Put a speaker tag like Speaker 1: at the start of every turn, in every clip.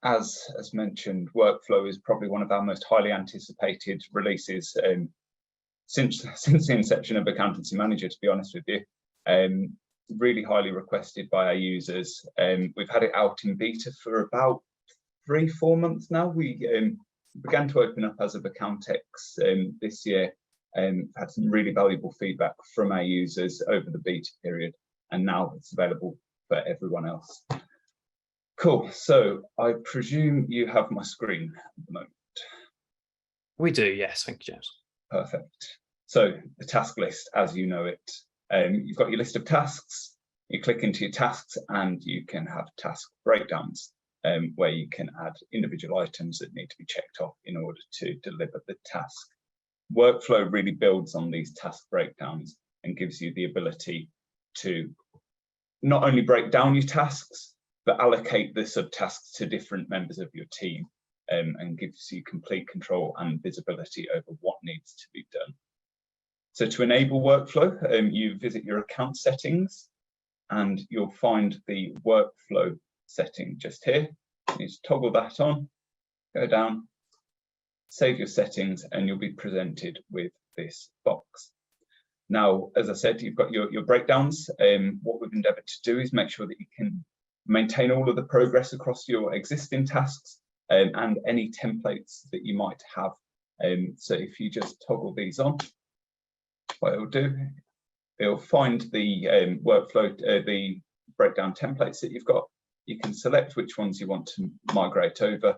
Speaker 1: as mentioned, workflow is probably one of our most highly anticipated releases since the inception of Accountancy Manager, to be honest with you. Really highly requested by our users. We've had it out in beta for about 3-4 months now. We began to open up as of Accountex this year, had some really valuable feedback from our users over the beta period, and now it's available for everyone else. Cool, so I presume you have my screen at the moment.
Speaker 2: We do, yes, thank you, James.
Speaker 1: Perfect. So the task list, as you know it, you've got your list of tasks, you click into your tasks and you can have task breakdowns where you can add individual items that need to be checked off in order to deliver the task. Workflow really builds on these task breakdowns and gives you the ability to not only break down your tasks, but allocate the subtasks to different members of your team and gives you complete control and visibility over what needs to be done. So to enable workflow, you visit your account settings and you'll find the workflow setting just here. You need to toggle that on, go down, save your settings, and you'll be presented with this box. Now, as I said, you've got your breakdowns. What we've endeavoured to do is make sure that you can maintain all of the progress across your existing tasks and any templates that you might have. So if you just toggle these on, what it'll do, it'll find the workflow, the breakdown templates that you've got. You can select which ones you want to migrate over,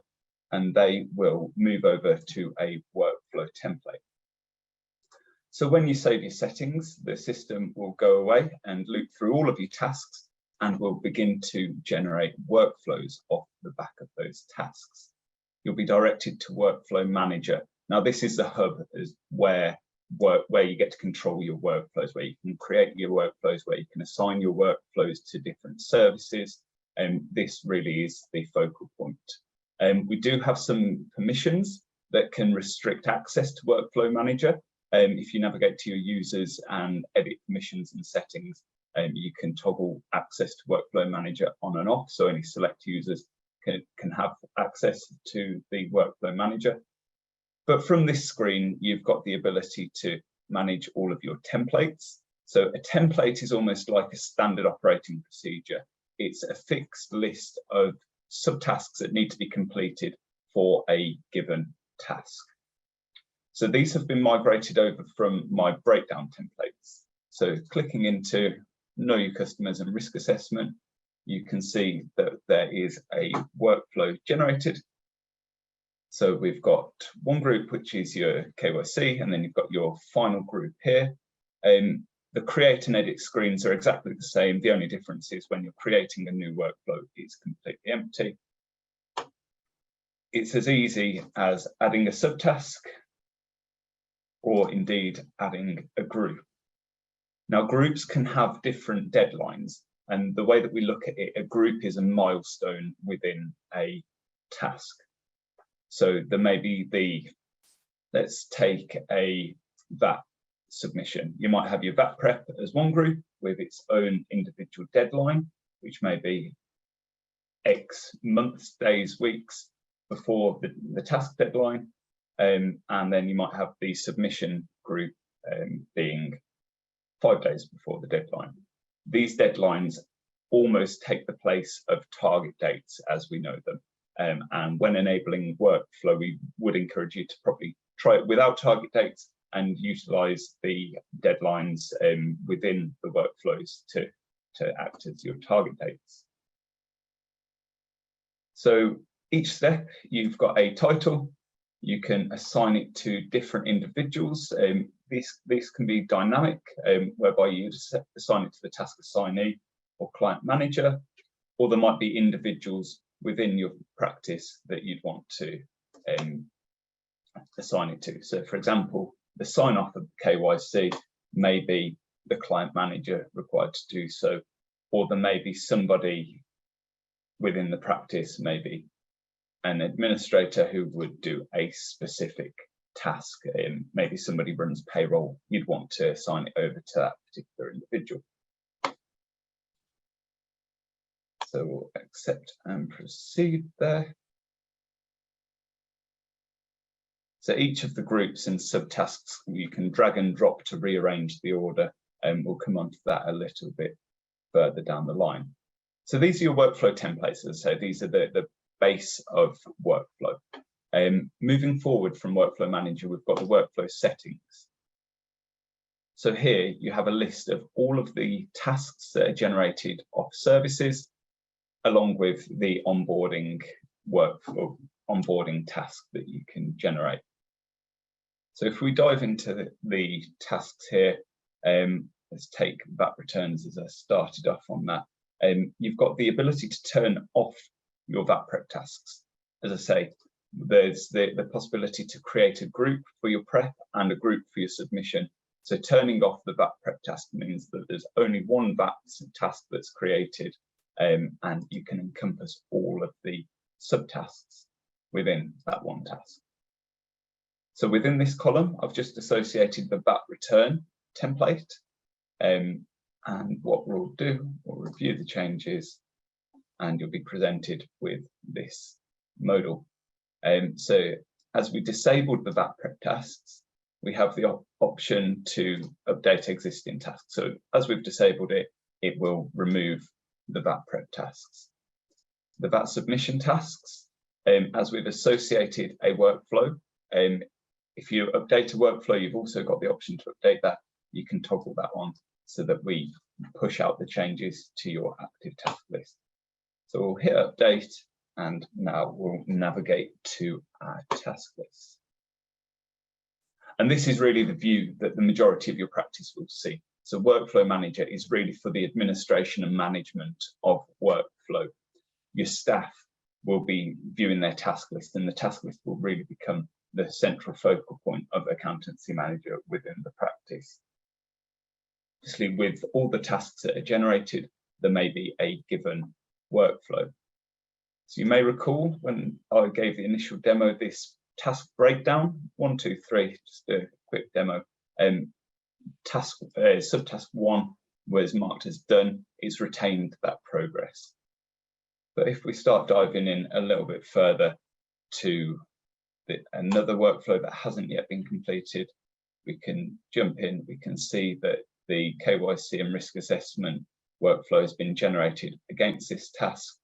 Speaker 1: and they will move over to a workflow template. So when you save your settings, the system will go away and loop through all of your tasks and will begin to generate workflows off the back of those tasks. You'll be directed to Workflow Manager. Now, this is the hub where you get to control your workflows, where you can create your workflows, where you can assign your workflows to different services. And this really is the focal point. We do have some permissions that can restrict access to Workflow Manager. If you navigate to your users and edit permissions and settings, you can toggle access to Workflow Manager on and off, so only select users can have access to the Workflow Manager. But from this screen, you've got the ability to manage all of your templates. So a template is almost like a standard operating procedure. It's a fixed list of subtasks that need to be completed for a given task. So these have been migrated over from my breakdown templates. So clicking into Know Your Customers and Risk Assessment, you can see that there is a workflow generated. So we've got one group, which is your KYC, and then you've got your final group here. The create and edit screens are exactly the same. The only difference is when you're creating a new workflow, it's completely empty. It's as easy as adding a subtask or indeed adding a group. Now, groups can have different deadlines, and the way that we look at it, a group is a milestone within a task. So there may be let's take a VAT submission. You might have your VAT prep as one group with its own individual deadline, which may be X months, days, weeks before the task deadline. And then you might have the submission group being 5 days before the deadline. These deadlines almost take the place of target dates as we know them. And when enabling workflow, we would encourage you to probably try it without target dates and utilize the deadlines within the workflows to act as your target dates. So each step, you've got a title. You can assign it to different individuals. This can be dynamic, whereby you assign it to the task assignee or client manager, or there might be individuals within your practice that you'd want to assign it to. So for example, the sign off of KYC may be the client manager required to do so, or there may be somebody within the practice, maybe an administrator who would do a specific task. Maybe somebody runs payroll, you'd want to assign it over to that particular individual. So we'll accept and proceed there. So each of the groups and subtasks you can drag and drop to rearrange the order, and we'll come on to that a little bit further down the line. So these are your workflow templates. As I say, these are the base of workflow. Moving forward from Workflow Manager, we've got the workflow settings. So here you have a list of all of the tasks that are generated off services, along with the onboarding workflow, onboarding task that you can generate. So if we dive into the tasks here, let's take VAT returns as I started off on that. You've got the ability to turn off your VAT prep tasks. As I say, there's the possibility to create a group for your prep and a group for your submission. So turning off the VAT prep task means that there's only one VAT task that's created, and you can encompass all of the subtasks within that one task. So within this column, I've just associated the VAT return template. And what we'll do, we'll review the changes, and you'll be presented with this modal. So as we disabled the VAT prep tasks, we have the option to update existing tasks. So as we've disabled it, it will remove the VAT prep tasks. The VAT submission tasks, as we've associated a workflow, if you update a workflow, you've also got the option to update that. You can toggle that on so that we push out the changes to your active task list. So we'll hit update, and now we'll navigate to our task list. And this is really the view that the majority of your practice will see. So Workflow Manager is really for the administration and management of workflow. Your staff will be viewing their task list, and the task list will really become the central focal point of Accountancy Manager within the practice. Obviously, with all the tasks that are generated, there may be a given workflow. So you may recall when I gave the initial demo, this task breakdown, 1, 2, 3, just a quick demo. Subtask 1 was marked as done, it's retained that progress. But if we start diving in a little bit further to another workflow that hasn't yet been completed, we can jump in, we can see that the KYC and risk assessment workflow has been generated against this task.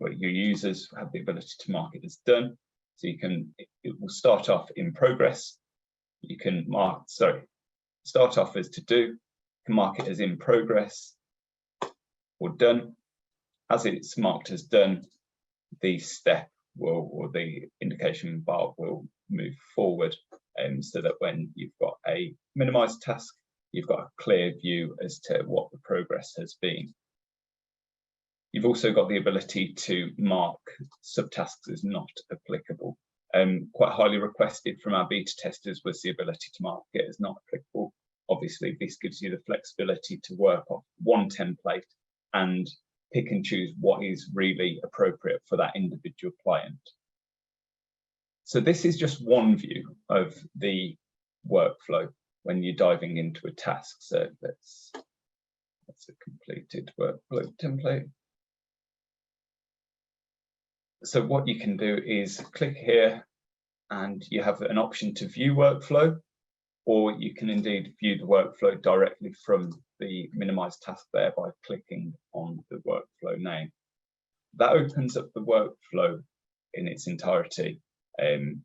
Speaker 1: Your users have the ability to mark it as done. So you can, it will start off in progress. You can start off as to do, you can mark it as in progress or done. As it's marked as done, the step will, or the indication bar will move forward, so that when you've got a minimized task, you've got a clear view as to what the progress has been. You've also got the ability to mark subtasks as not applicable. Quite highly requested from our beta testers was the ability to mark it as not applicable. Obviously, this gives you the flexibility to work off one template and pick and choose what is really appropriate for that individual client. So this is just one view of the workflow when you're diving into a task. So that's a completed workflow template. So what you can do is click here and you have an option to view workflow, or you can indeed view the workflow directly from the minimized task there by clicking on the workflow name. That opens up the workflow in its entirety in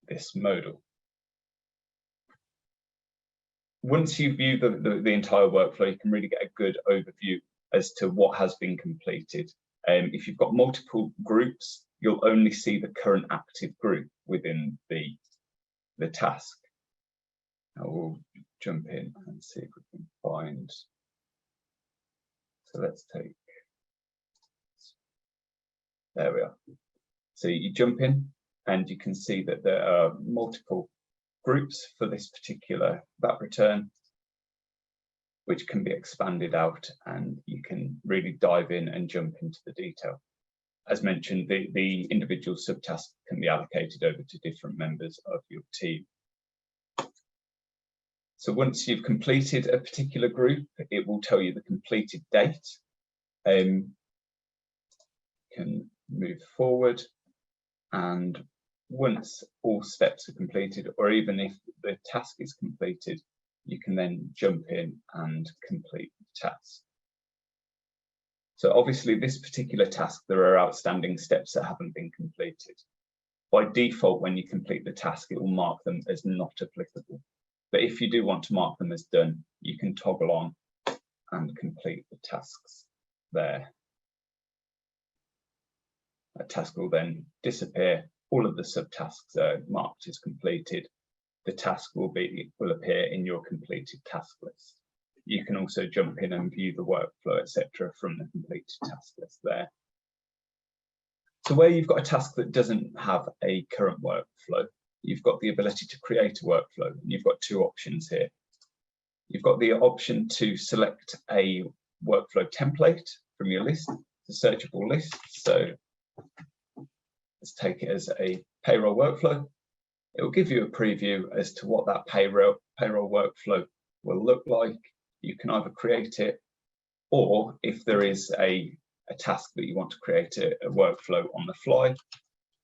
Speaker 1: this modal. Once you view the entire workflow, you can really get a good overview as to what has been completed. If you've got multiple groups, you'll only see the current active group within the task. Now we'll jump in and see if we can find. So let's take, there we are. So you jump in and you can see that there are multiple groups for this particular VAT return, which can be expanded out, and you can really dive in and jump into the detail. As mentioned, the individual subtasks can be allocated over to different members of your team. So once you've completed a particular group, it will tell you the completed date. can move forward, and once all steps are completed, or even if the task is completed, you can then jump in and complete the task. So obviously this particular task, there are outstanding steps that haven't been completed. By default, when you complete the task, it will mark them as not applicable. But if you do want to mark them as done, you can toggle on and complete the tasks there. That task will then disappear. All of the subtasks are marked as completed. The task will appear in your completed task list. You can also jump in and view the workflow, etc., from the completed task list there. So where you've got a task that doesn't have a current workflow, you've got the ability to create a workflow. And you've got two options here. You've got the option to select a workflow template from your list, the searchable list. So let's take it as a payroll workflow. It will give you a preview as to what that payroll workflow will look like. You can either create it, or if there is a task that you want to create a workflow on the fly,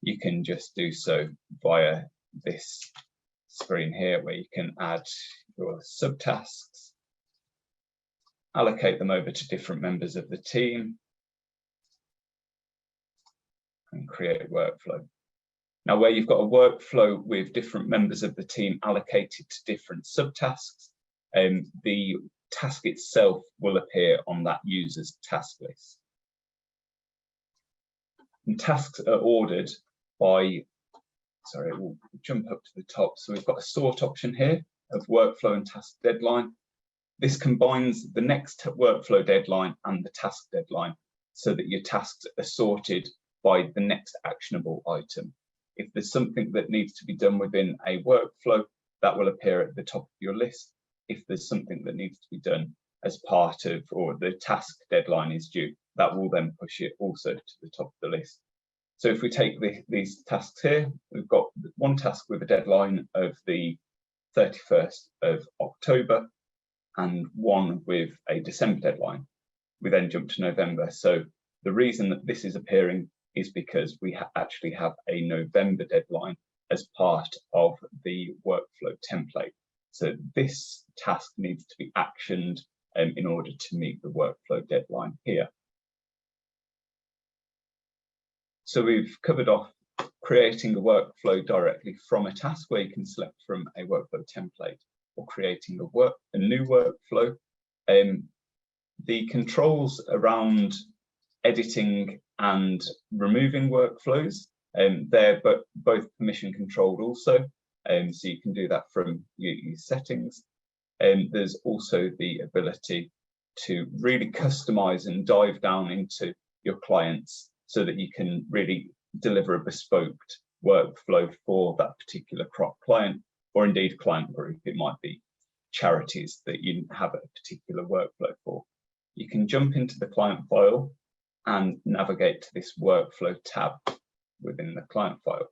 Speaker 1: you can just do so via this screen here, where you can add your subtasks, allocate them over to different members of the team, and create a workflow. Now, where you've got a workflow with different members of the team allocated to different subtasks, the task itself will appear on that user's task list. And tasks are ordered by, sorry, we'll jump up to the top. So we've got a sort option here of workflow and task deadline. This combines the next workflow deadline and the task deadline so that your tasks are sorted by the next actionable item. If there's something that needs to be done within a workflow, that will appear at the top of your list. If there's something that needs to be done as part of, or the task deadline is due, that will then push it also to the top of the list. So if we take these tasks here, we've got one task with a deadline of the 31st of October and one with a December deadline. We then jump to November. So the reason that this is appearing is because we actually have a November deadline as part of the workflow template. So this task needs to be actioned in order to meet the workflow deadline here. So we've covered off creating a workflow directly from a task, where you can select from a workflow template, or creating a new workflow. The controls around editing and removing workflows, they're both permission controlled also, so you can do that from your settings. There's also the ability to really customize and dive down into your clients so that you can really deliver a bespoke workflow for that particular client, or indeed client group. It might be charities that you have a particular workflow for. You can jump into the client file and navigate to this workflow tab within the client file.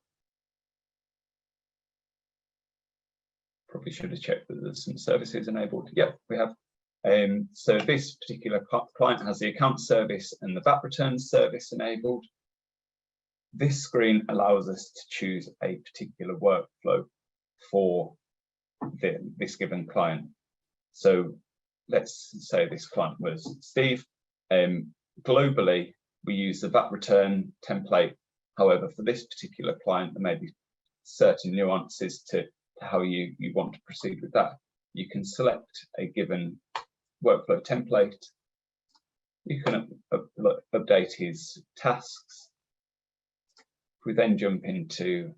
Speaker 1: Probably should have checked that there's some services enabled. Yep, we have. So this particular client has the account service and the VAT returns service enabled. This screen allows us to choose a particular workflow for this given client. So let's say this client was Steve. Globally, we use the VAT return template. However, for this particular client, there may be certain nuances to how you want to proceed with that. You can select a given workflow template. You can update his tasks. If we then jump into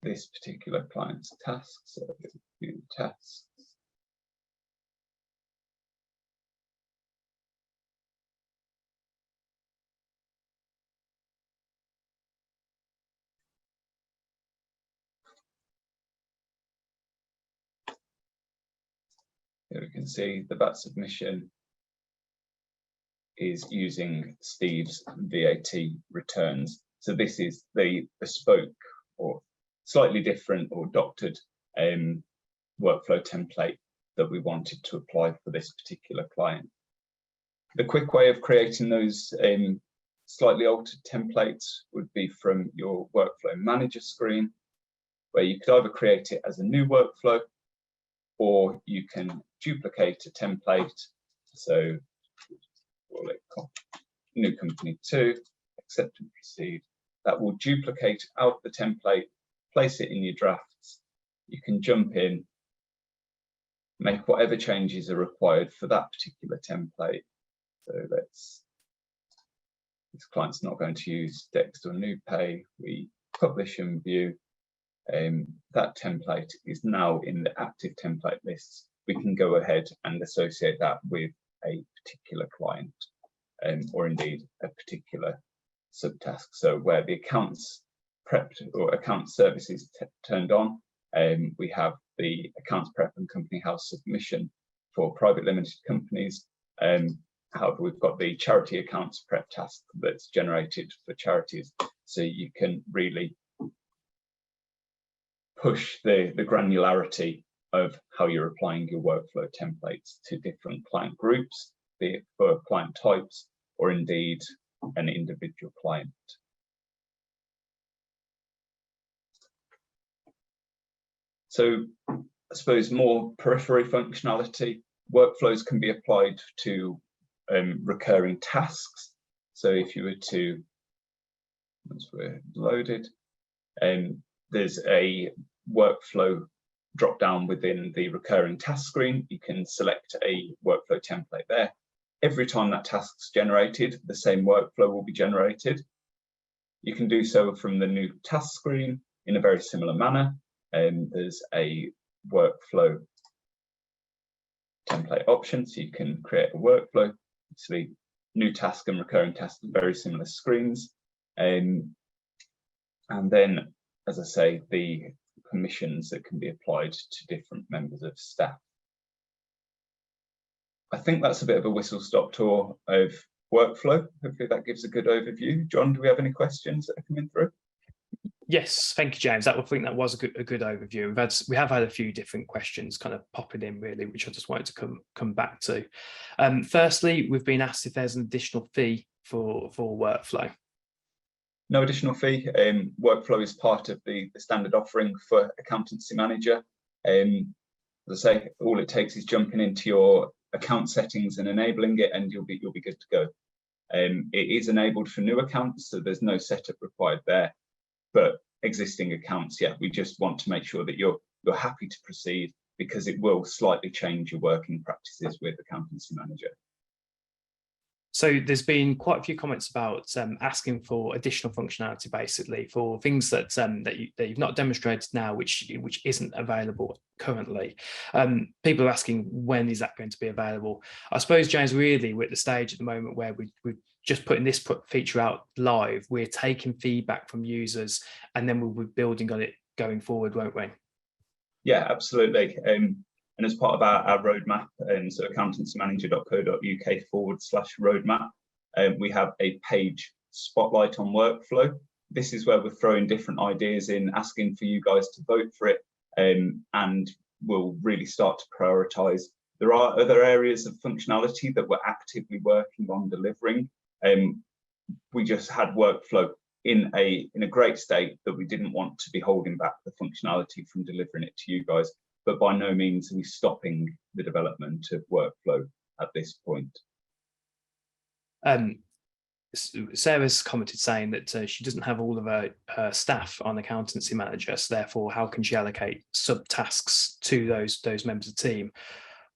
Speaker 1: this particular client's tasks, so view tasks. Here we can see the VAT submission is using Steve's VAT returns. So this is the bespoke or slightly different or doctored workflow template that we wanted to apply for this particular client. The quick way of creating those slightly altered templates would be from your workflow manager screen, where you could either create it as a new workflow, or you can duplicate a template. So we'll call it new company 2, accept and proceed. That will duplicate out the template, place it in your drafts. You can jump in, make whatever changes are required for that particular template. So this client's not going to use Dext or NewPay. We publish and view. That template is now in the active template lists. We can go ahead and associate that with a particular client, or indeed a particular subtask. So where the accounts prepped or account services turned on, we have the accounts prep and company house submission for private limited companies. However, we've got the charity accounts prep task that's generated for charities. So you can really push the granularity of how you're applying your workflow templates to different client groups, be it for client types or indeed an individual client. So I suppose more periphery functionality, workflows can be applied to recurring tasks. So if you were to, once we're loaded, there's a workflow drop down within the recurring task screen. You can select a workflow template there. Every time that task's generated, the same workflow will be generated. You can do so from the new task screen in a very similar manner. There's a workflow template option, so you can create a workflow. Obviously, new task and recurring task are very similar screens. And then, as I say, the permissions that can be applied to different members of staff. I think that's a bit of a whistle-stop tour of workflow. Hopefully that gives a good overview. John, do we have any questions that are coming through?
Speaker 2: Yes, thank you, James. I think that was a good overview. We have had a few different questions kind of popping in, really, which I just wanted to come back to. Firstly, we've been asked if there's an additional fee for workflow.
Speaker 1: No additional fee. Workflow is part of the standard offering for Accountancy Manager. As I say, all it takes is jumping into your account settings and enabling it, and you'll be good to go. It is enabled for new accounts, so there's no setup required there. But existing accounts, yeah, we just want to make sure that you're happy to proceed, because it will slightly change your working practices with Accountancy Manager.
Speaker 2: So there's been quite a few comments about asking for additional functionality, basically for things that you've not demonstrated now, which isn't available currently. People are asking, when is that going to be available? I suppose, James, really we're at the stage at the moment where we're just putting this feature out live. We're taking feedback from users, and then we'll be building on it going forward, won't we? Yeah,
Speaker 1: absolutely. And as part of our roadmap, so accountancymanager.co.uk/roadmap, we have a page spotlight on workflow. This is where we're throwing different ideas in, asking for you guys to vote for it, and we'll really start to prioritize. There are other areas of functionality that we're actively working on delivering. We just had workflow in a great state that we didn't want to be holding back the functionality from delivering it to you guys. But by no means are we stopping the development of workflow at this point.
Speaker 2: Sarah's commented saying that she doesn't have all of her staff on Accountancy Manager, so therefore how can she allocate subtasks to those members of the team?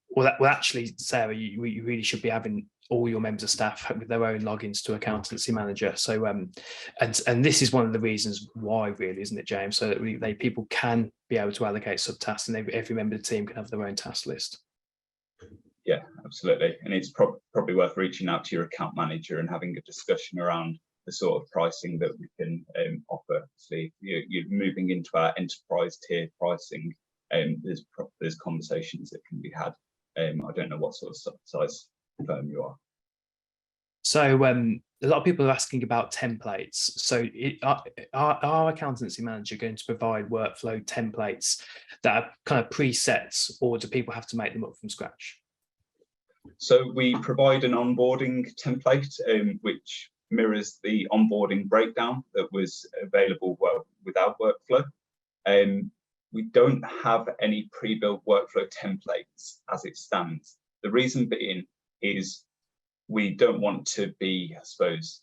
Speaker 2: Well, actually, Sarah, you really should be having all your members of staff with their own logins to Accountancy Manager. So, and this is one of the reasons why, really, isn't it, James? So that people can be able to allocate subtasks, and every member of the team can have their own task list.
Speaker 1: Yeah, absolutely. And it's probably worth reaching out to your account manager and having a discussion around the sort of pricing that we can offer. So you're moving into our enterprise tier pricing, there's conversations that can be had. I don't know what sort of size firm you are.
Speaker 2: So a lot of people are asking about templates. So are Accountancy Manager going to provide workflow templates that are kind of presets, or do people have to make them up from scratch?
Speaker 1: So we provide an onboarding template, which mirrors the onboarding breakdown that was available without workflow. We don't have any pre-built workflow templates as it stands. The reason being is we don't want to be, I suppose,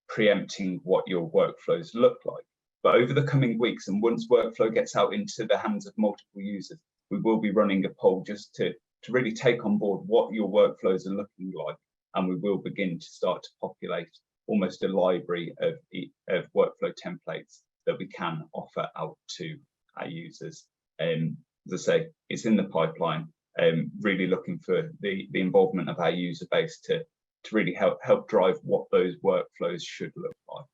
Speaker 1: preempting what your workflows look like. But over the coming weeks, and once workflow gets out into the hands of multiple users, we will be running a poll just to really take on board what your workflows are looking like. And we will begin to start to populate almost a library of workflow templates that we can offer out to our users. As I say, it's in the pipeline, really looking for the involvement of our user base to really help drive what those workflows should look like.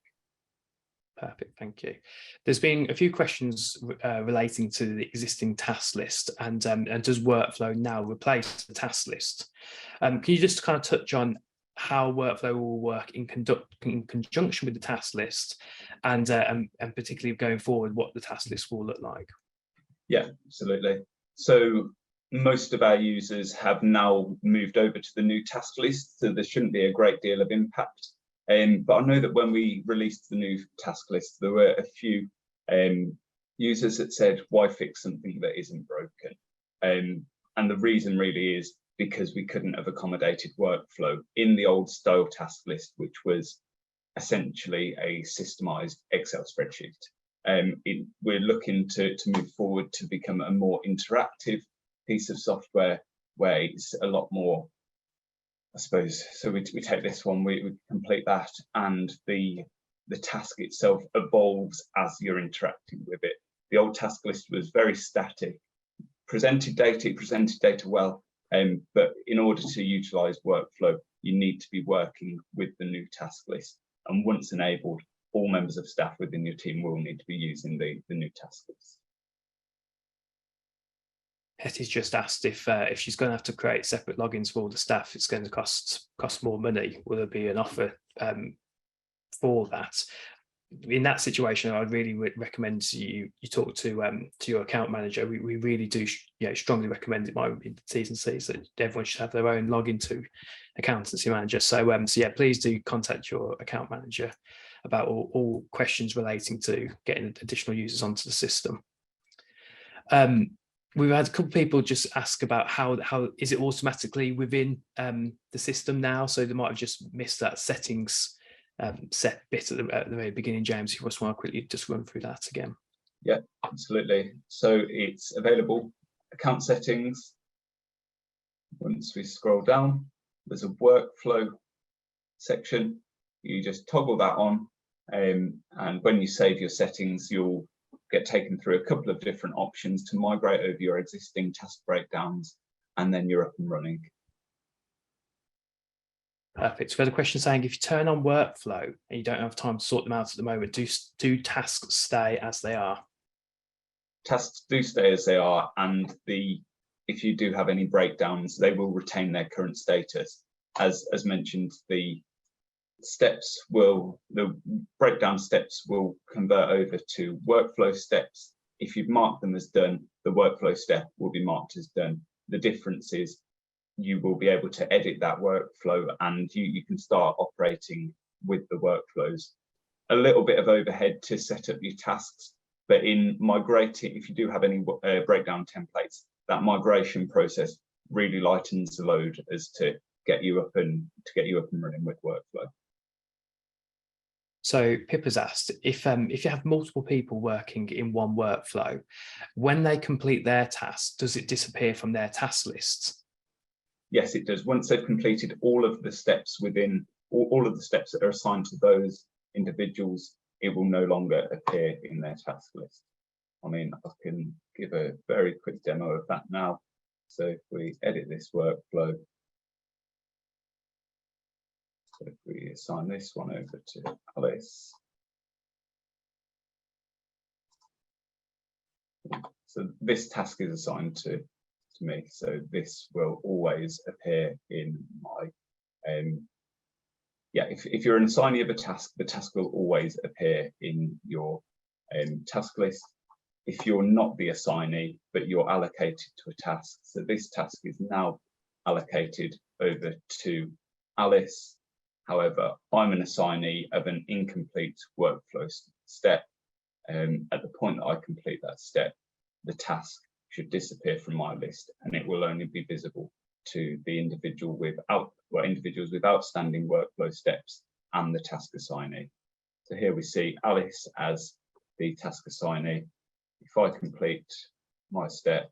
Speaker 2: Perfect, thank you. There's been a few questions relating to the existing task list and does workflow now replace the task list? Can you just kind of touch on how workflow will work in conjunction with the task list, and particularly going forward, what the task list will look like? Yeah,
Speaker 1: absolutely. So most of our users have now moved over to the new task list, so there shouldn't be a great deal of impact. But I know that when we released the new task list, there were a few users that said, why fix something that isn't broken? And the reason really is because we couldn't have accommodated workflow in the old style task list, which was essentially a systemized Excel spreadsheet. We're looking to move forward to become a more interactive piece of software where it's a lot more, I suppose. So we take this one, we complete that, and the task itself evolves as you're interacting with it. The old task list was very static, presented data well, but in order to utilize workflow, you need to be working with the new task list. And once enabled, all members of staff within your team will need to be using the new task list.
Speaker 2: Hetty's just asked if she's going to have to create separate logins for all the staff, it's going to cost more money. Will there be an offer for that? In that situation, I'd really recommend you talk to your account manager. We really do strongly recommend, it might be the T's and C's, that everyone should have their own login to AccountancyManager. So yeah, please do contact your account manager about all questions relating to getting additional users onto the system. We've had a couple of people just ask about how is it automatically within the system now? So they might have just missed that settings set bit at the very beginning. James, if you just want to quickly just run through that again.
Speaker 1: Yeah, absolutely. So it's available, account settings. Once we scroll down, there's a workflow section. You just toggle that on, and when you save your settings, you'll get taken through a couple of different options to migrate over your existing task breakdowns, and then you're up and running.
Speaker 2: Perfect. So we had a question saying, if you turn on workflow and you don't have time to sort them out at the moment, do tasks stay as they are?
Speaker 1: Tasks do stay as they are, and if you do have any breakdowns, they will retain their current status. As mentioned, the breakdown steps will convert over to workflow steps. If you've marked them as done, the workflow step will be marked as done. The difference is you will be able to edit that workflow, and you can start operating with the workflows. A little bit of overhead to set up your tasks, but in migrating, if you do have any breakdown templates, that migration process really lightens the load as to get you up and running with workflow.
Speaker 2: So Pippa's asked, if you have multiple people working in one workflow, when they complete their task, does it disappear from their task lists?
Speaker 1: Yes, it does. Once they've completed all of the steps within all of the steps that are assigned to those individuals, it will no longer appear in their task list. I mean, I can give a very quick demo of that now. So if we edit this workflow, so if we assign this one over to Alice. So this task is assigned to me. So this will always appear in my, if you're an assignee of a task, the task will always appear in your task list. If you're not the assignee, but you're allocated to a task, so this task is now allocated over to Alice, However, I'm an assignee of an incomplete workflow step. At the point that I complete that step, the task should disappear from my list, and it will only be visible to the individual individuals with outstanding workflow steps and the task assignee. So here we see Alice as the task assignee. If I complete my step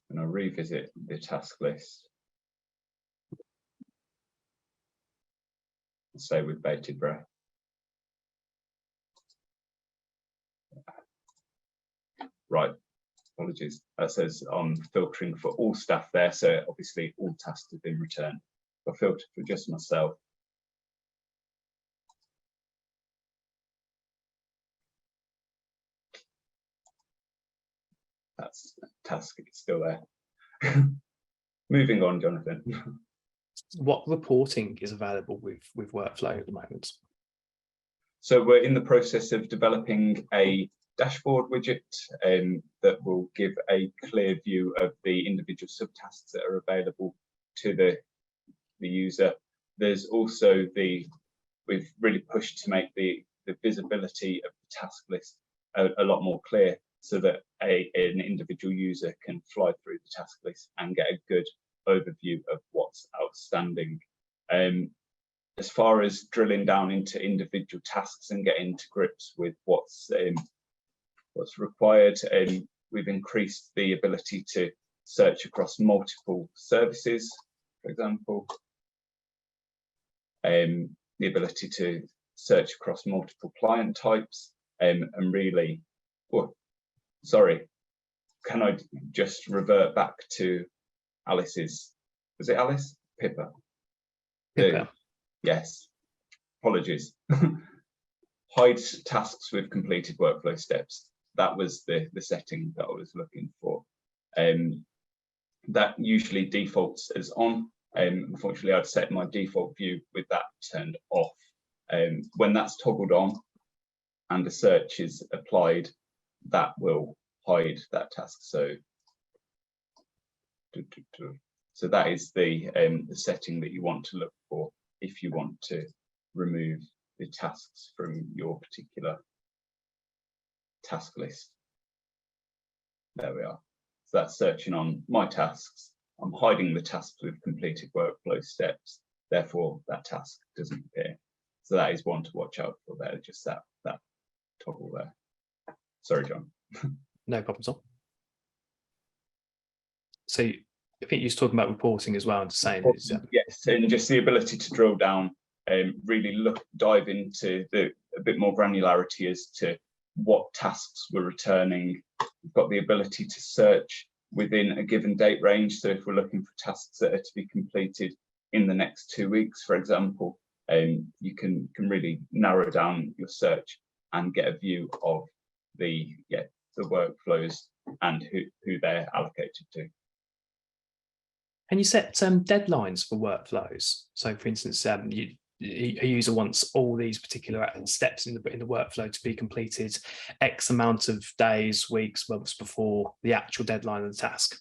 Speaker 1: and I revisit the task list, say with bated breath, right, apologies, that says I'm filtering for all staff there, so obviously all tasks have been returned. If I filter for just myself, that's task, it's still there. Moving on, Jonathan.
Speaker 2: What reporting is available with Workflow at the moment?
Speaker 1: So we're in the process of developing a dashboard widget that will give a clear view of the individual subtasks that are available to the user. There's also we've really pushed to make the visibility of the task list a lot more clear, so that an individual user can fly through the task list and get a good overview of what's outstanding. As far as drilling down into individual tasks and getting to grips with what's required, we've increased the ability to search across multiple services, for example, the ability to search across multiple client types, and really, sorry, can I just revert back to Alice's, was it Alice? Pippa. Yes, apologies. Hide tasks with completed workflow steps. That was the setting that I was looking for. That usually defaults as on. Unfortunately, I'd set my default view with that turned off. When that's toggled on and a search is applied, that will hide that task. So that is the setting that you want to look for if you want to remove the tasks from your particular task list. There we are. So that's searching on my tasks. I'm hiding the tasks with completed workflow steps. Therefore, that task doesn't appear. So that is one to watch out for there, just that toggle there. Sorry, John.
Speaker 2: No problem at all. So I think you're talking about reporting as well, and saying it's,
Speaker 1: yes, and just the ability to drill down and really dive into a bit more granularity as to what tasks we're returning. We've got the ability to search within a given date range. So if we're looking for tasks that are to be completed in the next 2 weeks, for example, you can really narrow down your search and get a view of the workflows and who they're allocated to.
Speaker 2: Can you set deadlines for workflows? So, for instance, a user wants all these particular steps in the workflow to be completed X amount of days, weeks, months before the actual deadline of the task.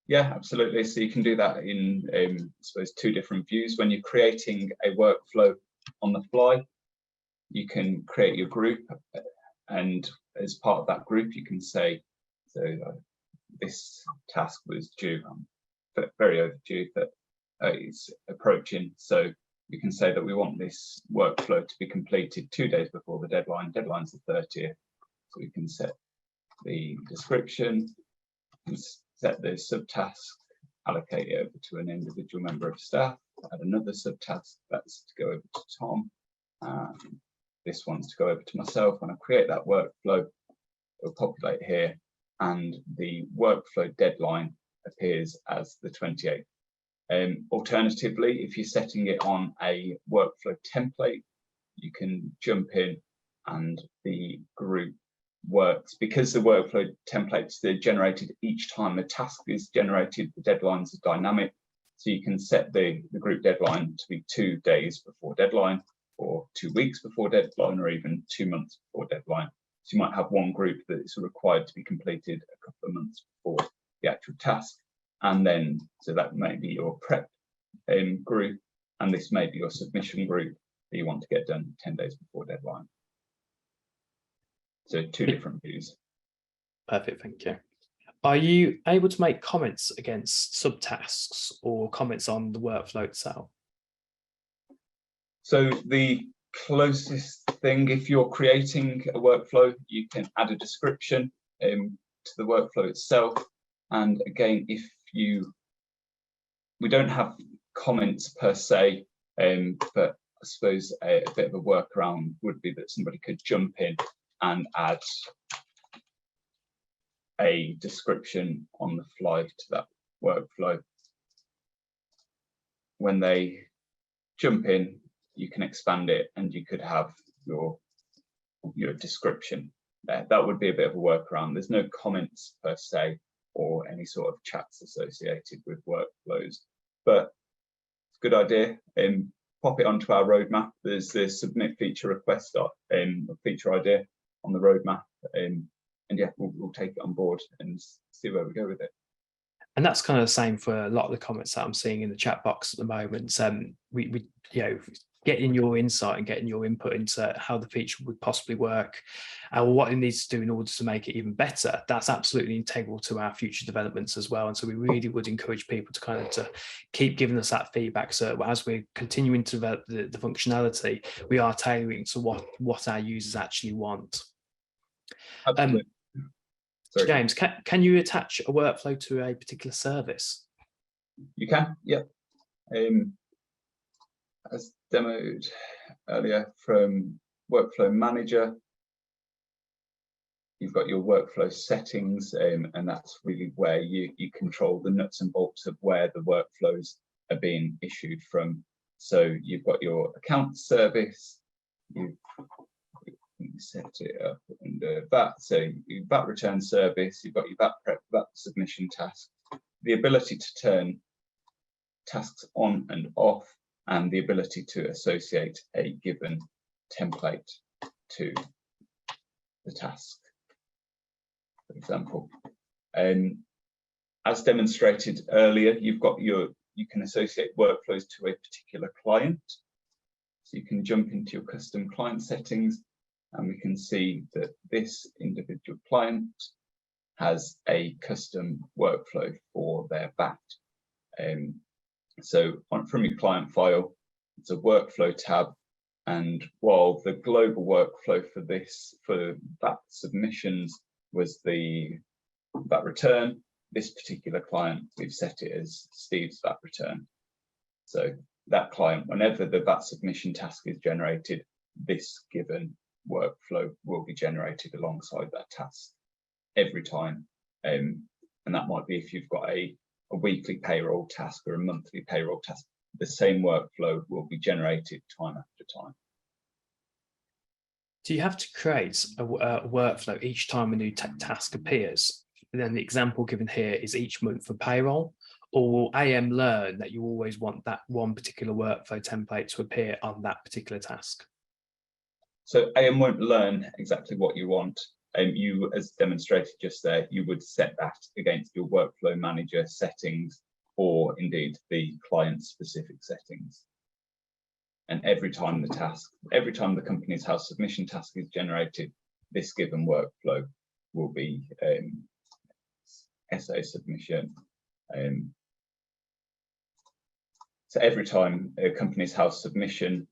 Speaker 1: Yeah, absolutely. So you can do that in, I suppose, 2 different views. When you're creating a workflow on the fly, you can create your group, and as part of that group, you can say, so this task was due, very overdue, but it's approaching. So you can say that we want this workflow to be completed 2 days before the deadline. Deadline's the 30th. So we can set the description, set the subtask, allocate it over to an individual member of staff, add another subtask, that's to go over to Tom. This one's to go over to myself. When I create that workflow, it'll populate here, and the workflow deadline appears as the 28th. Alternatively, if you're setting it on a workflow template, you can jump in, and the group works because the workflow templates, they're generated each time a task is generated. The deadlines are dynamic, so you can set the group deadline to be 2 days before deadline, or 2 weeks before deadline, or even 2 months before deadline. So you might have one group that is required to be completed a couple of months before the actual task, and then so that may be your prep group, and this may be your submission group that you want to get done 10 days before deadline. So two different views.
Speaker 2: Perfect, thank you. Are you able to make comments against subtasks or comments on the workflow itself?
Speaker 1: So the closest thing, if you're creating a workflow, you can add a description to the workflow itself. And again, we don't have comments per se, but I suppose a bit of a workaround would be that somebody could jump in and add a description on the fly to that workflow. When they jump in, you can expand it and you could have your description there. That would be a bit of a workaround. There's no comments per se or any sort of chats associated with workflows, but it's a good idea. Pop it onto our roadmap. There's the submit feature request feature idea on the roadmap, and yeah, we'll take it on board and see where we go with it.
Speaker 2: And that's kind of the same for a lot of the comments that I'm seeing in the chat box at the moment. We getting your insight and getting your input into how the feature would possibly work, what it needs to do in order to make it even better. That's absolutely integral to our future developments as well. And so we really would encourage people to keep giving us that feedback. So as we're continuing to develop the functionality, we are tailoring to what our users actually want. James, can you attach a workflow to a particular service?
Speaker 1: You can, yeah. As demoed earlier from Workflow Manager, you've got your workflow settings, and that's really where you control the nuts and bolts of where the workflows are being issued from. So you've got your account service, you've set it up under VAT, so your VAT return service, you've got your VAT prep, VAT submission task, the ability to turn tasks on and off, and the ability to associate a given template to the task, for example. As demonstrated earlier, you can associate workflows to a particular client. So you can jump into your custom client settings, and we can see that this individual client has a custom workflow for their VAT. So from your client file, it's a workflow tab, and while the global workflow for VAT submissions was the VAT return, this particular client, we've set it as Steve's VAT return. So that client, whenever the VAT submission task is generated, this given workflow will be generated alongside that task every time. And that might be if you've got a weekly payroll task or a monthly payroll task, the same workflow will be generated time after time.
Speaker 2: Do you have to create a workflow each time a new task appears? And then the example given here is each month for payroll, or will AM learn that you always want that one particular workflow template to appear on that particular task?
Speaker 1: So AM won't learn exactly what you want. You, as demonstrated just there, you would set that against your workflow manager settings, or indeed the client-specific settings. And every time the company's house submission task is generated, this given workflow will be SA submission. So every time a company's house submission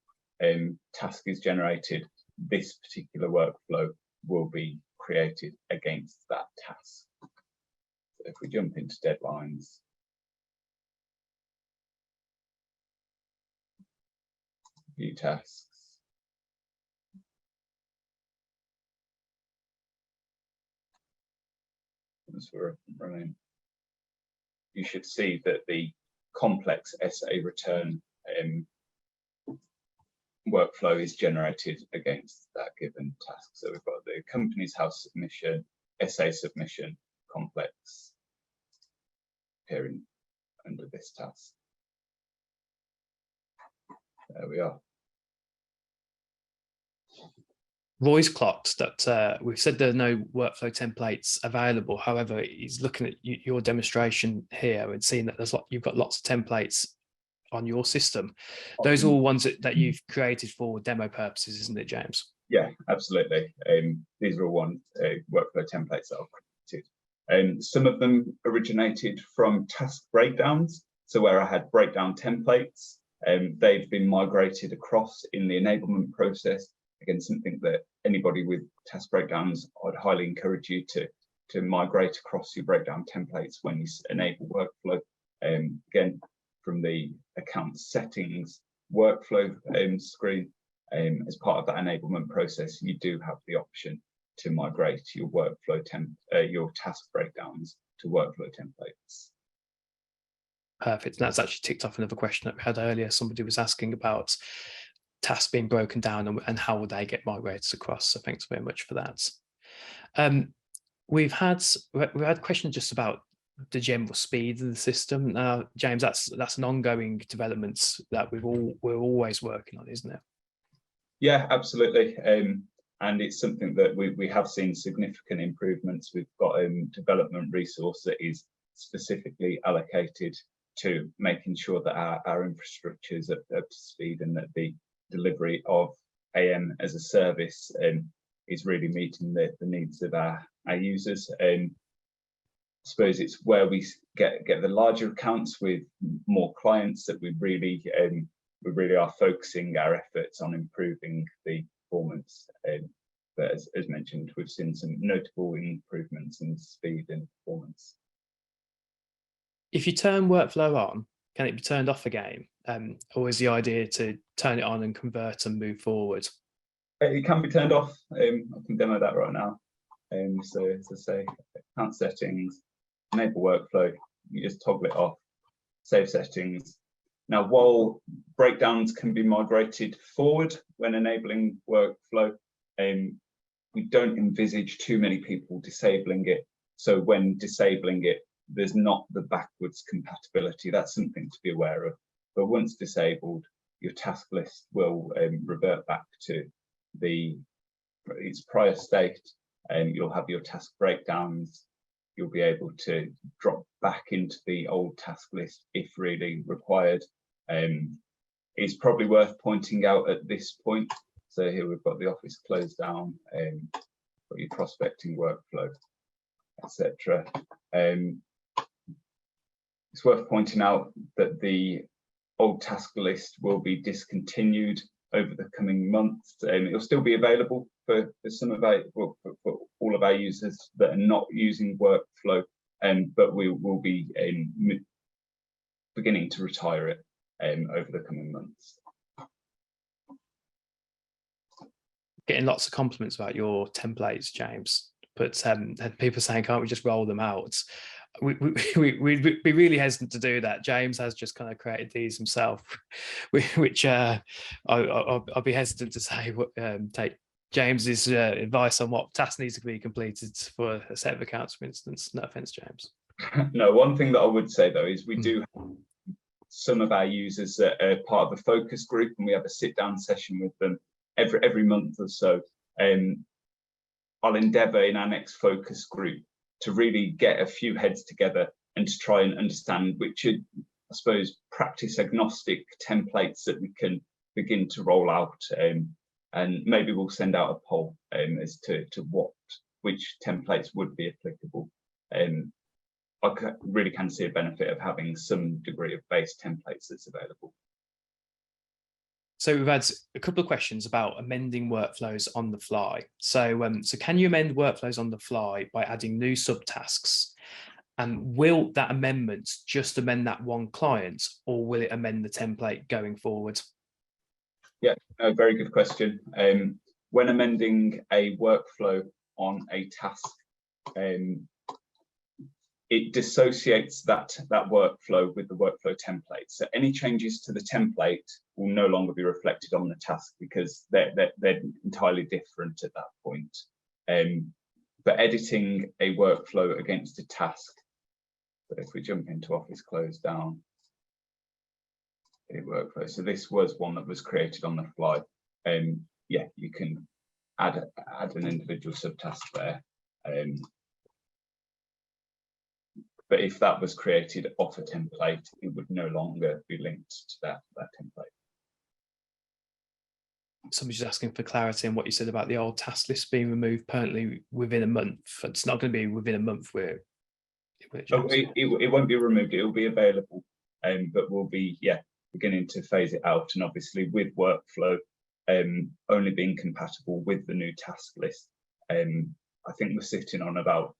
Speaker 1: task is generated, this particular workflow will be created against that task. So if we jump into deadlines, view tasks, as we're running, you should see that the complex SA return workflow is generated against that given task. So we've got the company's house submission, SA submission, complex appearing under this task. There we are.
Speaker 2: Roy's clocked that we've said there are no workflow templates available. However, he's looking at your demonstration here and seeing that you've got lots of templates on your system. Those are all ones that you've created for demo purposes, isn't it, James?
Speaker 1: Yeah, absolutely. These are all one workflow templates that I've created. Some of them originated from task breakdowns. So where I had breakdown templates, they've been migrated across in the enablement process. Again, something that anybody with task breakdowns, I'd highly encourage you to migrate across your breakdown templates when you enable workflow. Again, from the account settings workflow screen, as part of that enablement process, you do have the option to migrate your workflow your task breakdowns to workflow templates.
Speaker 2: Perfect. And that's actually ticked off another question that we had earlier. Somebody was asking about tasks being broken down and how would they get migrated across. So thanks very much for that. We've had questions just about the general speed of the system. Now, James, that's an ongoing development that we're always working on, isn't it?
Speaker 1: Yeah, absolutely. And it's something that we have seen significant improvements. We've got a development resource that is specifically allocated to making sure that our infrastructure is up to speed, and that the delivery of AM as a service is really meeting the needs of our users. I suppose it's where we get the larger accounts with more clients that we really are focusing our efforts on improving the performance. But as mentioned, we've seen some notable improvements in speed and performance.
Speaker 2: If you turn workflow on, can it be turned off again? Or is the idea to turn it on and convert and move forward?
Speaker 1: It can be turned off. I can demo that right now. So as I say, account settings, enable workflow, you just toggle it off, save settings. Now, while breakdowns can be migrated forward when enabling workflow, we don't envisage too many people disabling it. So when disabling it, there's not the backwards compatibility. That's something to be aware of. But once disabled, your task list will revert back to its prior state, and you'll have your task breakdowns. You'll be able to drop back into the old task list if really required. It's probably worth pointing out at this point. So here we've got the office closed down, got your prospecting workflow, etc. It's worth pointing out that the old task list will be discontinued over the coming months. It'll still be available for some of our, for all of our users that are not using workflow, but we will be beginning to retire it over the coming months.
Speaker 2: Getting lots of compliments about your templates, James, but people saying, can't we just roll them out? We'd be really hesitant to do that. James has just kind of created these himself, which I'll be hesitant to say take James's advice on what tasks need to be completed for a set of accounts, for instance. No offense, James.
Speaker 1: No, one thing that I would say though is we do have some of our users that are part of a focus group, and we have a sit-down session with them every month or so. I'll endeavour in our next focus group to really get a few heads together and to try and understand which are, I suppose, practice agnostic templates that we can begin to roll out. And maybe we'll send out a poll as to which templates would be applicable. I really can see a benefit of having some degree of base templates that's available.
Speaker 2: So we've had a couple of questions about amending workflows on the fly. So, so can you amend workflows on the fly by adding new subtasks? And will that amendment just amend that one client, or will it amend the template going forward?
Speaker 1: Yeah, a very good question. When amending a workflow on a task, it dissociates that workflow with the workflow template. So any changes to the template will no longer be reflected on the task because they're entirely different at that point. But editing a workflow against a task, so if we jump into Office Closed Down, workflow. So this was one that was created on the fly. Yeah, you can add an individual subtask there. But if that was created off a template, it would no longer be linked to that template.
Speaker 2: Somebody's asking for clarity on what you said about the old task list being removed permanently within a month. It's not going to be within a month where
Speaker 1: it won't be removed, it will be available, but we'll be beginning to phase it out. And obviously with workflow only being compatible with the new task list, I think we're sitting on about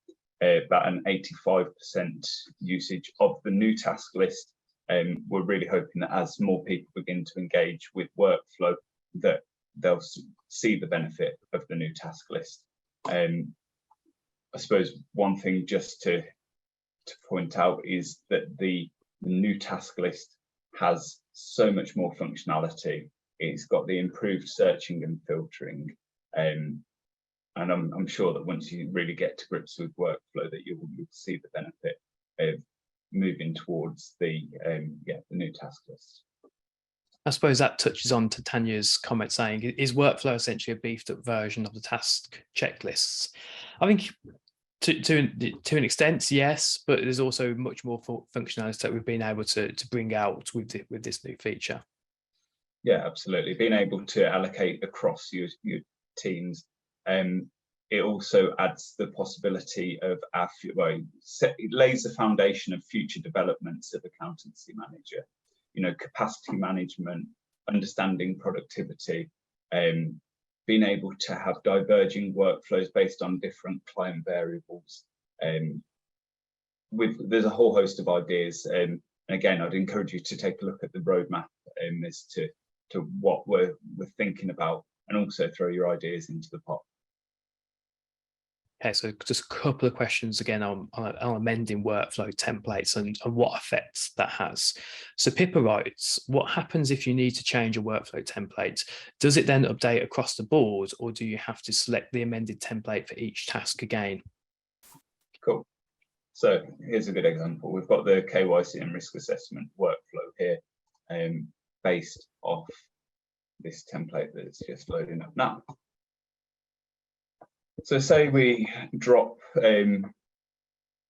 Speaker 1: an 85% usage of the new task list. We're really hoping that as more people begin to engage with workflow, that they'll see the benefit of the new task list. I suppose one thing just to point out is that the new task list has so much more functionality. It's got the improved searching and filtering, and I'm sure that once you really get to grips with workflow, that you'll see the benefit of moving towards the new task list.
Speaker 2: I suppose that touches on to Tanya's comment saying, is workflow essentially a beefed up version of the task checklists? I think to an extent, yes, but there's also much more functionality that we've been able to bring out with this new feature.
Speaker 1: Yeah, absolutely. Being able to allocate across your teams. It also adds the possibility of it lays the foundation of future developments of Accountancy Manager. You know, capacity management, understanding productivity, being able to have diverging workflows based on different client variables. There's a whole host of ideas. And again, I'd encourage you to take a look at the roadmap as to what we're thinking about, and also throw your ideas into the pot.
Speaker 2: Okay, so just a couple of questions again on amending workflow templates and what effects that has. So Pippa writes, what happens if you need to change a workflow template? Does it then update across the board, or do you have to select the amended template for each task again?
Speaker 1: Cool. So here's a good example. We've got the KYC and risk assessment workflow here, based off this template that's just loading up now. So say we drop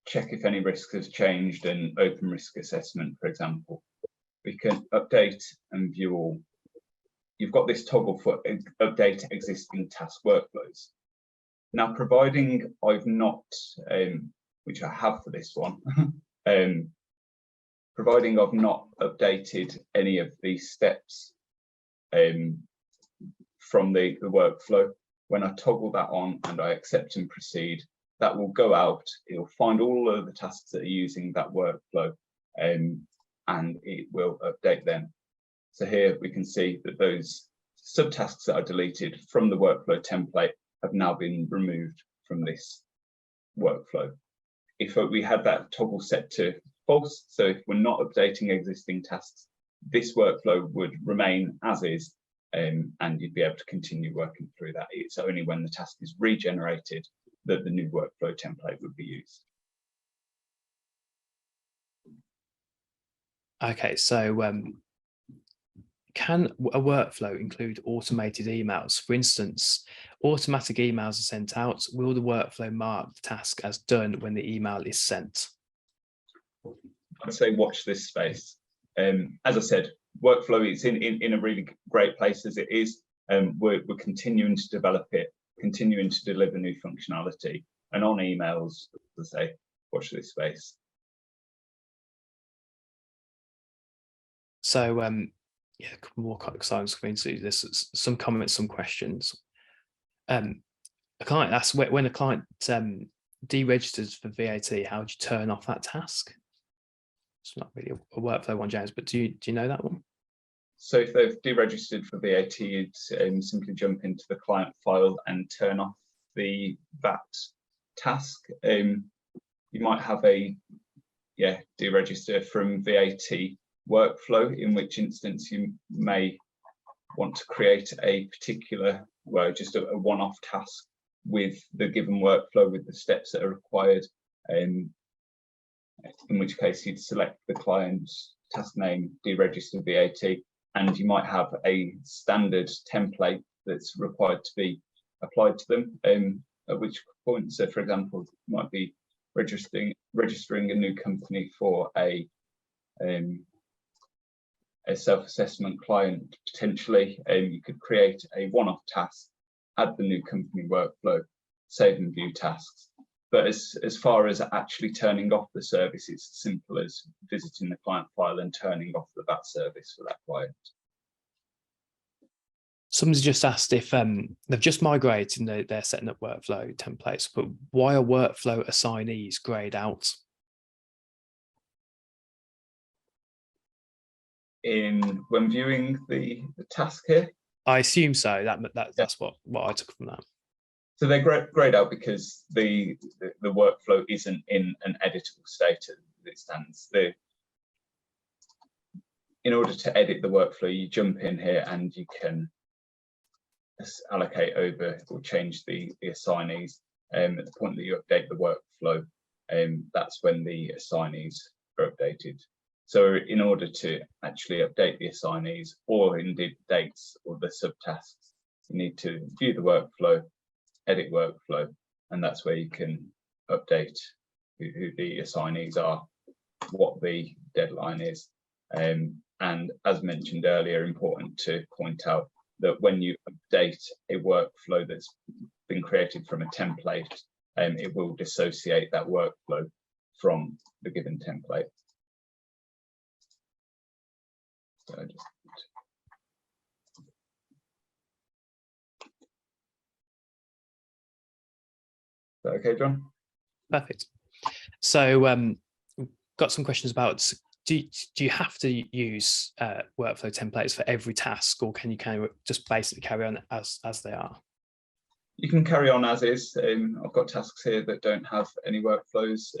Speaker 1: check if any risk has changed and open risk assessment, for example. We can update and view all. You've got this toggle for update existing task workflows. Now, providing I've not, which I have for this one, providing I've not updated any of these steps from the workflow, when I toggle that on and I accept and proceed, that will go out. It'll find all of the tasks that are using that workflow, and it will update them. So here we can see that those subtasks that are deleted from the workflow template have now been removed from this workflow. If we had that toggle set to false, so if we're not updating existing tasks, this workflow would remain as is. And you'd be able to continue working through that. It's only when the task is regenerated that the new workflow template would be used.
Speaker 2: Okay, so can a workflow include automated emails? For instance, automatic emails are sent out. Will the workflow mark the task as done when the email is sent?
Speaker 1: I'd say watch this space. As I said, workflow is in a really great place as it is. We're continuing to develop it, continuing to deliver new functionality, and on emails, as I say, watch this space.
Speaker 2: So yeah, a couple more exciting screens. There's some comments, some questions. A client asks, when a client deregisters for VAT, how do you turn off that task? It's not really a workflow one, James, but do you know that one?
Speaker 1: So if they've deregistered for VAT, you'd simply jump into the client file and turn off the VAT task. You might have a deregister from VAT workflow, in which instance you may want to create a particular, just a one-off task with the given workflow with the steps that are required. In which case you'd select the client's task name, deregister VAT, and you might have a standard template that's required to be applied to them. At which point, so for example, it might be registering a new company for a self-assessment client, potentially. You could create a one-off task, add the new company workflow, save and view tasks. But as far as actually turning off the service, it's as simple as visiting the client file and turning off the VAT service for that client.
Speaker 2: Someone's just asked if they've just migrated and they're setting up workflow templates, but why are workflow assignees grayed out?
Speaker 1: When viewing the task here?
Speaker 2: I assume so. That's what I took from that.
Speaker 1: So they're grayed out because the workflow isn't in an editable state as it stands. In order to edit the workflow, you jump in here and you can allocate over or change the assignees. At the point that you update the workflow, that's when the assignees are updated. So in order to actually update the assignees or indeed dates or the subtasks, you need to view the workflow, edit workflow, and that's where you can update who the assignees are, what the deadline is. And as mentioned earlier, important to point out that when you update a workflow that's been created from a template, it will dissociate that workflow from the given template. So okay, John?
Speaker 2: Perfect. So got some questions about, do you have to use workflow templates for every task, or can you just basically carry on as they are?
Speaker 1: You can carry on as is. I've got tasks here that don't have any workflows.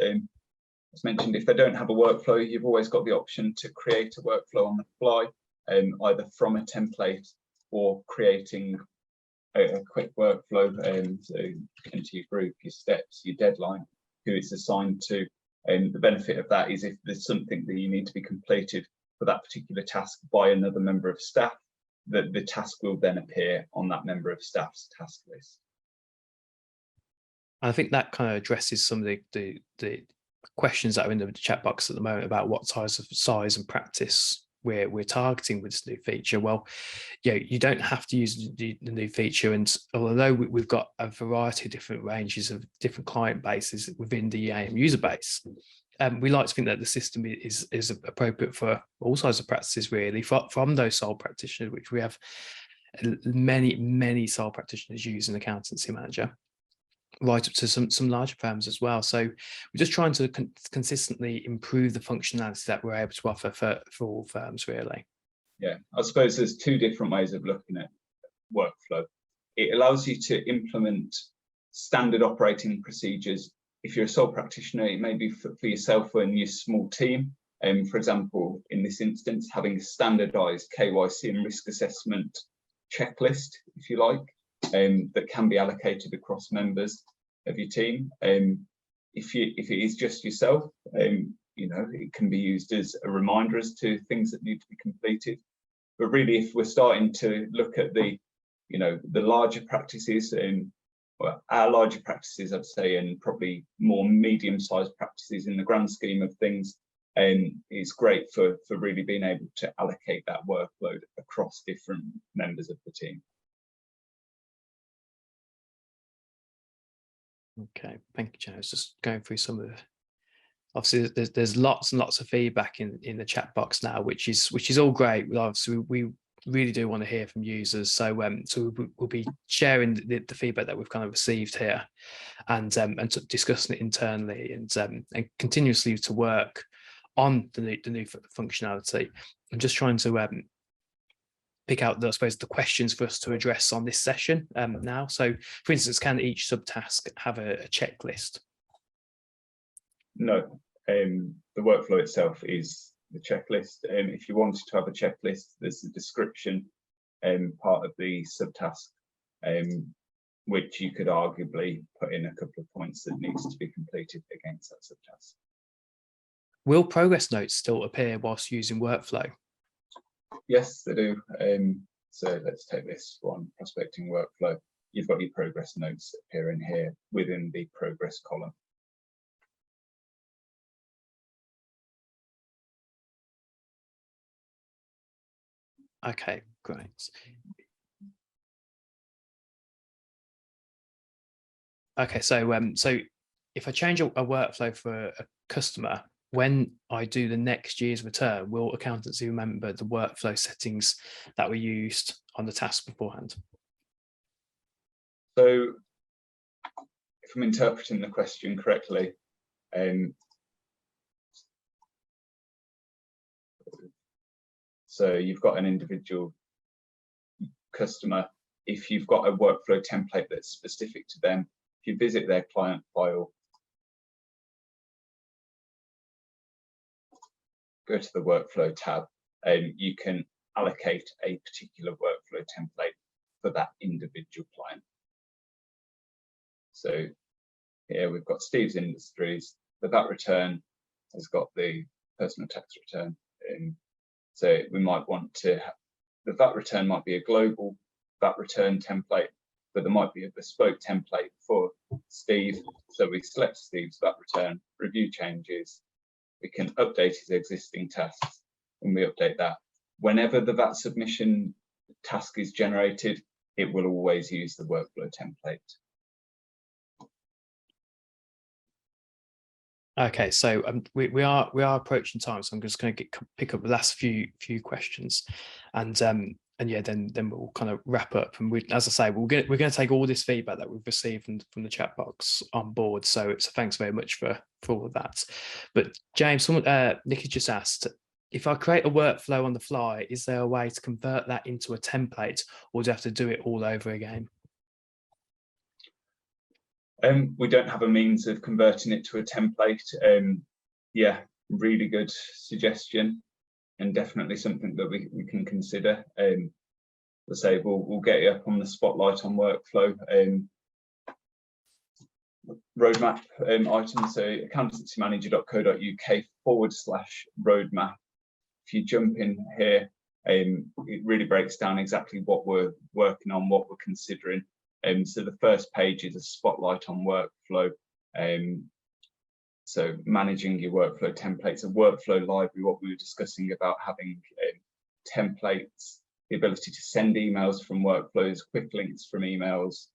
Speaker 1: As mentioned, if they don't have a workflow, you've always got the option to create a workflow on the fly, either from a template or creating a quick workflow. So into your group, your steps, your deadline, who it's assigned to. And the benefit of that is if there's something that you need to be completed for that particular task by another member of staff, that the task will then appear on that member of staff's task list.
Speaker 2: I think that kind of addresses some of the questions that are in the chat box at the moment about what size and practice we're targeting with this new feature. Well, yeah, you don't have to use the new feature, and although we've got a variety of different ranges of different client bases within the AM user base, we like to think that the system is appropriate for all sizes of practices, really, from those sole practitioners, which we have many sole practitioners using AccountancyManager, right up to some larger firms as well. So we're just trying to consistently improve the functionality that we're able to offer for all firms, really. Yeah,
Speaker 1: I suppose there's two different ways of looking at workflow. It allows you to implement standard operating procedures. If you're a sole practitioner, it may be for yourself and your small team. For example, in this instance, having a standardized KYC and risk assessment checklist, if you like, that can be allocated across members of your team. If it is just yourself, it can be used as a reminder as to things that need to be completed. But really, if we're starting to look at the larger practices, our larger practices, I'd say, and probably more medium-sized practices in the grand scheme of things, it's great for really being able to allocate that workload across different members of the team.
Speaker 2: Okay, thank you, Joe. I was just going through some of the, obviously there's lots and lots of feedback in the chat box now, which is all great. Obviously, we really do want to hear from users, so we'll be sharing the feedback that we've kind of received here, and discussing it internally, and continuously to work on the new functionality. I'm just trying to pick out, I suppose, the questions for us to address on this session now. So, for instance, can each subtask have a checklist?
Speaker 1: No, the workflow itself is the checklist. If you wanted to have a checklist, there's a description part of the subtask, which you could arguably put in a couple of points that needs to be completed against that subtask.
Speaker 2: Will progress notes still appear whilst using workflow?
Speaker 1: Yes, they do. So let's take this one, prospecting workflow. You've got your progress notes appearing here within the progress column.
Speaker 2: Okay, great. Okay, so if I change a workflow for a customer, when I do the next year's return, will accountancy remember the workflow settings that were used on the task beforehand?
Speaker 1: So if I'm interpreting the question correctly, so you've got an individual customer. If you've got a workflow template that's specific to them, if you visit their client file, go to the workflow tab, you can allocate a particular workflow template for that individual client. So here we've got Steve's Industries. The VAT return has got the personal tax return. So we might want to have, the VAT return might be a global VAT return template, but there might be a bespoke template for Steve. So we select Steve's VAT return, review changes. We can update his existing tasks, and we update that. Whenever the VAT submission task is generated, it will always use the workflow template.
Speaker 2: Okay, so we are approaching time, so I'm just going to pick up the last few questions, and yeah, then we'll kind of wrap up. And as I say, we're going to take all this feedback that we've received from the chat box on board. So thanks very much for all of that. But James, Nikki just asked, if I create a workflow on the fly, is there a way to convert that into a template, or do I have to do it all over again?
Speaker 1: We don't have a means of converting it to a template. Yeah, really good suggestion, and definitely something that we can consider. Let's say we'll get you up on the spotlight on workflow roadmap items. So accountancymanager.co.uk/roadmap. If you jump in here, it really breaks down exactly what we're working on, what we're considering. So the first page is a spotlight on workflow. So managing your workflow templates, a workflow library, what we were discussing about having templates, the ability to send emails from workflows, quick links from emails,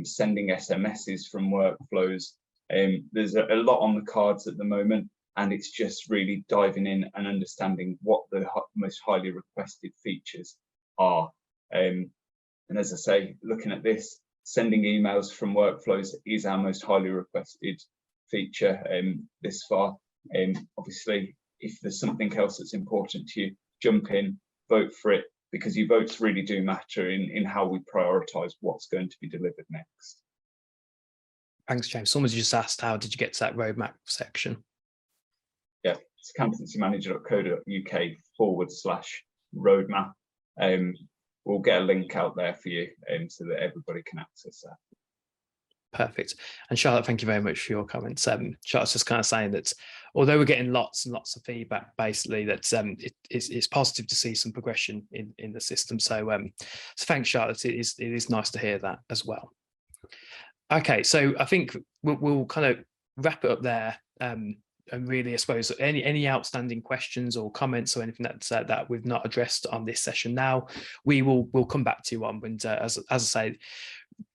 Speaker 1: sending SMSs from workflows. There's a lot on the cards at the moment, and it's just really diving in and understanding what the most highly requested features are. And as I say, looking at this, sending emails from workflows is our most highly requested feature this far. Obviously, if there's something else that's important to you, jump in, vote for it, because your votes really do matter in how we prioritise what's going to be delivered next.
Speaker 2: Thanks, James. Someone's just asked, how did you get to that roadmap section?
Speaker 1: Yeah, it's accountancymanager.co.uk/roadmap. We'll get a link out there for you so that everybody can access that.
Speaker 2: Perfect. And Charlotte, thank you very much for your comments. Charlotte's just kind of saying that although we're getting lots and lots of feedback, basically that it's positive to see some progression in the system. So thanks, Charlotte. It is nice to hear that as well. Okay, so I think we'll kind of wrap it up there. And really, I suppose, any outstanding questions or comments or anything that we've not addressed on this session now, we'll come back to you on. And as I say,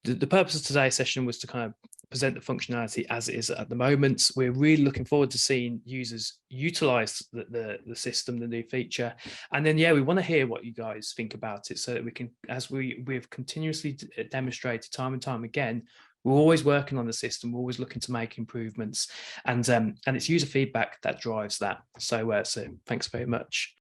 Speaker 2: the purpose of today's session was to kind of present the functionality as it is at the moment. We're really looking forward to seeing users utilize the system, the new feature. And then, yeah, we want to hear what you guys think about it so that we can, as we've continuously demonstrated time and time again, we're always working on the system. We're always looking to make improvements, and it's user feedback that drives that. So thanks very much.